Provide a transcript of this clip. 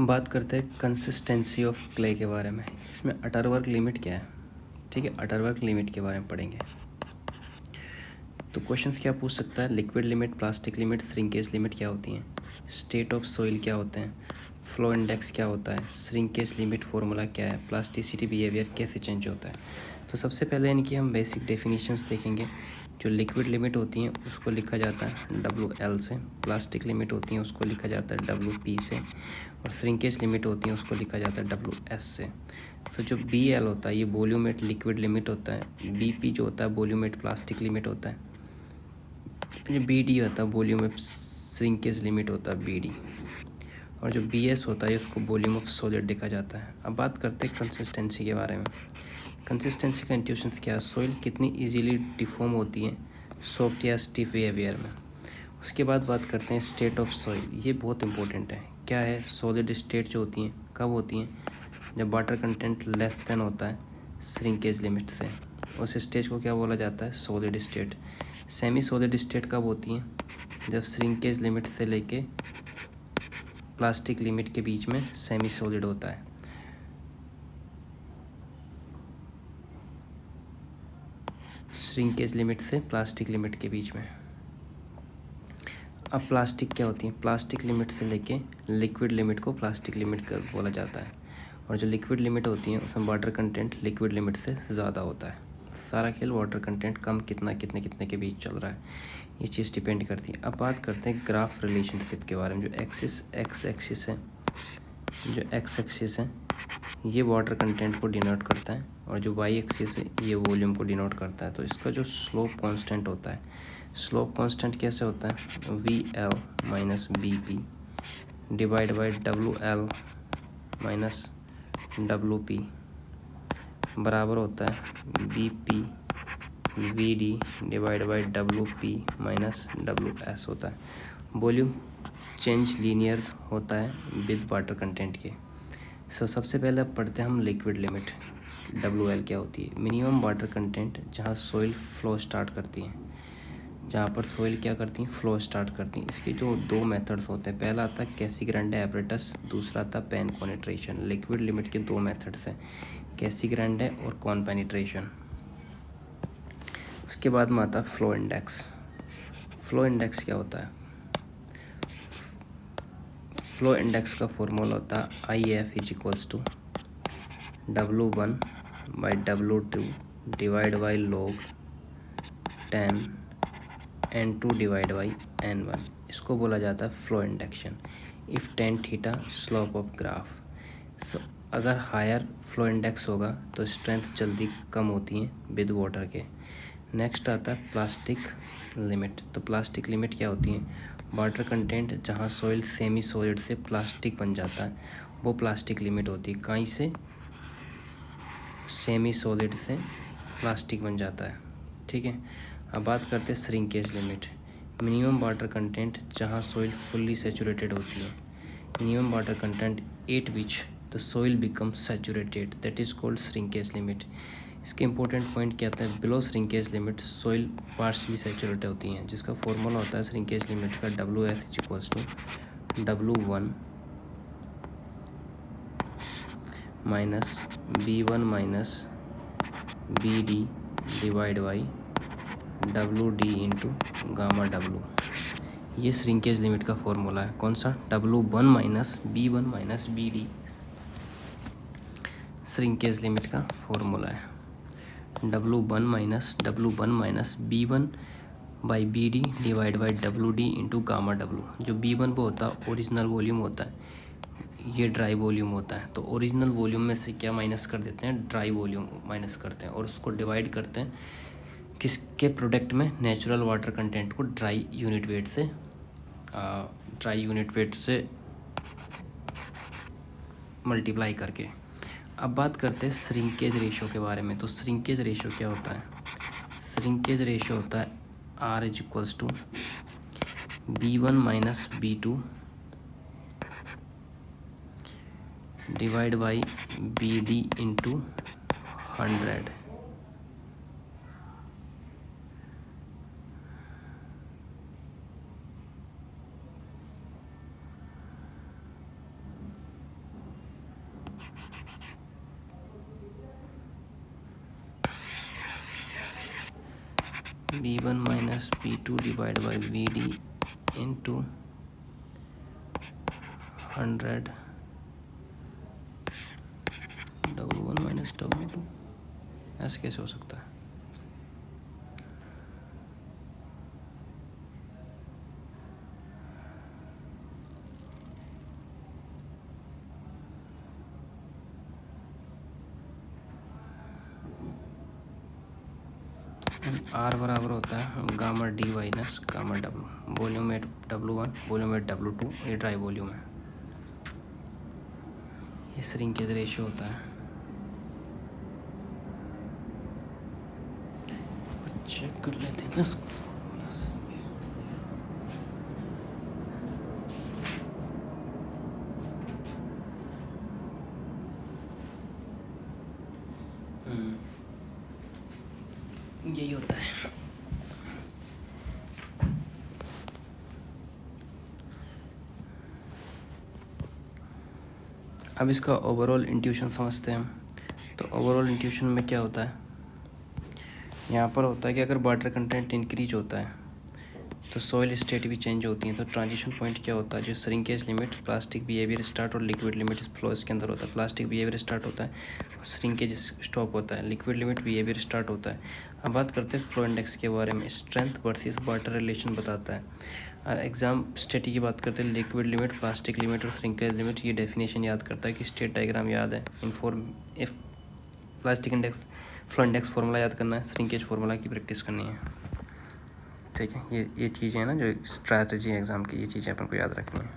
बात करते हैं कंसिस्टेंसी ऑफ क्ले के बारे में। इसमें अटरवर्क लिमिट क्या है, ठीक है, अटरवर्क लिमिट के बारे में पढ़ेंगे। तो क्वेश्चंस क्या पूछ सकता है, liquid limit, plastic limit, shrinkage limit क्या होती हैं, स्टेट ऑफ सॉइल क्या होते हैं, फ्लो इंडेक्स क्या होता है, श्रिंकेज लिमिट फॉर्मूला क्या है, प्लास्टिसिटी बिहेवियर कैसे चेंज होता है। तो सबसे पहले इनकी हम बेसिक डेफिनेशंस देखेंगे। जो लिक्विड लिमिट होती हैं उसको लिखा जाता है WL से, प्लास्टिक लिमिट होती हैं उसको लिखा जाता है WP से, और श्रिंकेज लिमिट होती है उसको लिखा जाता है WS से। तो जो BL होता है ये वॉल्यूमेट लिक्विड लिमिट होता है, BP जो होता है वॉल्यूमेट प्लास्टिक लिमिट होता है, जो BD होता है वॉल्यूम ऑफ श्रिंकेज लिमिट होता है BD, और जो BS होता है उसको वॉल्यूम ऑफ सॉलिड लिखा जाता है। अब बात करते हैं कंसिस्टेंसी के बारे में। कंसिस्टेंसी का इंट्यूशंस क्या है, सॉइल कितनी इजीली डिफॉर्म होती है सॉफ्ट या स्टिफ बिहेवियर में। उसके बाद बात करते हैं स्टेट ऑफ सॉइल, ये बहुत इंपॉर्टेंट है। क्या है, सॉलिड स्टेट जो होती हैं कब होती हैं, जब वाटर कंटेंट लेस देन होता है श्रिंकेज लिमिट से, उस स्टेज को क्या बोला जाता है, solid state. Semi solid state कब होती हैं, जब श्रिंकेज लिमिट से लेके प्लास्टिक लिमिट के बीच में सेमी सॉलिड होता है। श्रिंकेज लिमिट से प्लास्टिक लिमिट के बीच में। अब प्लास्टिक क्या होती है, प्लास्टिक लिमिट से लेके लिक्विड लिमिट को प्लास्टिक लिमिट का बोला जाता है, और जो लिक्विड लिमिट होती है उसमें वाटर कंटेंट लिक्विड लिमिट से ज़्यादा होता है। सारा खेल वाटर कंटेंट कम कितना कितने कितने के बीच चल रहा है, ये चीज़ डिपेंड करती है। अब बात करते हैं ग्राफ रिलेशनशिप के बारे में। जो एक्स एक्सिस है, जो एक्स एक्सिस है ये वाटर कंटेंट को डिनोट करता है, और जो वाई एक्सिस है ये वॉल्यूम को डिनोट करता है। तो इसका जो स्लोप कांस्टेंट होता है, स्लोप कांस्टेंट कैसे होता है, VL minus BP divide by WL minus WP बराबर होता है BP VD divide by WP minus WS होता है। वॉल्यूम चेंज लीनियर होता है विद वाटर कंटेंट के। सबसे पहले अब पढ़ते हैं हम लिक्विड लिमिट, WL क्या होती है। मिनिमम वाटर कंटेंट जहाँ सॉइल फ्लो स्टार्ट करती है, जहाँ पर सॉइल क्या करती हैं, फ्लो स्टार्ट करती हैं। इसके जो दो मेथड्स होते हैं, पहला आता है कैसीग्रांडे एपरेटस, दूसरा आता है पेन पेनिट्रेशन। लिक्विड लिमिट के दो मेथड्स हैं, कैसीग्रांडे और कॉन पेनिट्रेशन। उसके बाद में आता है फ्लो इंडेक्स। फ्लो इंडेक्स क्या होता है, फ्लो इंडेक्स का फॉर्मूला होता है IF is equals to W1 by W2 divide by log 10 N2 divide by N1। इसको बोला जाता है flow induction. If tan theta slope of graph, अगर हायर फ्लो इंडेक्स होगा तो स्ट्रेंथ जल्दी कम होती है विद वाटर के। नेक्स्ट आता है प्लास्टिक लिमिट। तो प्लास्टिक लिमिट क्या होती है, वाटर कंटेंट जहाँ सॉइल सेमी सॉलिड से प्लास्टिक बन जाता है वो प्लास्टिक लिमिट होती है। कहीं से सेमी सॉलिड से प्लास्टिक बन जाता है, ठीक है। अब बात करते हैं shrinkage limit. Minimum water content जहाँ सॉइल फुल्ली सैचुरेटेड होती है, minimum water content at which the soil become saturated, that is called shrinkage limit. इसके इंपॉर्टेंट पॉइंट क्या आता है, below shrinkage limit soil partially saturated होती हैं, जिसका फॉर्मूला होता है श्रिंकेज लिमिट का WS is equals to W1 minus B1 minus BD divide by WD into gamma W। ये श्रिंकेज लिमिट का फॉर्मूला है। कौन सा, W1 minus B1 minus BD shrinkage limit का फॉर्मूला है। W1 minus B1 by BD divide by WD into gamma W। जो B1 वो होता है ओरिजिनल वॉल्यूम होता है, ये ड्राई वॉल्यूम होता है। तो ओरिजिनल वॉल्यूम में से क्या माइनस कर देते हैं, ड्राई वॉल्यूम माइनस करते हैं, और उसको डिवाइड करते हैं किसके प्रोडक्ट में, नेचुरल वाटर कंटेंट को ड्राई यूनिट वेट से मल्टीप्लाई करके। अब बात करते हैं श्रिंकेज रेशो के बारे में। तो श्रिंकेज रेशो क्या होता है, श्रिंकेज रेशो होता है R is equals to B1 minus B2 divide by BD into 100। V1 minus V2 divide by VD into 100 W1 minus W2, ऐसे कैसे हो सकता है? R बराबर होता है gamma D minus gamma W, volume at W1, volume at W2, ये dry volume है, ये श्रिंकेज रेशियो होता है। चेक कर लेते हैं इसको। यही होता है। अब इसका ओवरऑल इंट्यूशन समझते हैं हम। तो ओवरऑल इंट्यूशन में क्या होता है, यहाँ पर होता है कि अगर वाटर कंटेंट इंक्रीज होता है तो सॉइल स्टेट भी चेंज होती है। तो ट्रांजिशन पॉइंट क्या होता है, जो shrinkage limit, plastic behaviour start और लिक्विड लिमिट फ्लो इसके अंदर होता है। प्लास्टिक बिहेवियर स्टार्ट होता है और श्रिंकेज स्टॉप होता है, लिक्विड लिमिट बिहेवियर स्टार्ट होता है। अब बात करते हैं फ्लो इंडेक्स के बारे में। स्ट्रेंथ वर्सेस वाटर रिलेशन बताता है। एग्जाम स्टेट की बात करते हैं, लिक्विड लिमिट, प्लास्टिक लिमिट और श्रिंकेज लिमिट, ये डेफिनेशन याद करता है कि स्टेट डायग्राम याद है, inform if plastic index, flow index formula याद करना है, श्रिंकेज फार्मूला की प्रैक्टिस करनी है। ठीक है, ये चीज़ें हैं ना जो स्ट्रैटेजी एग्ज़ाम की, ये चीज़ें अपन को याद रखनी है।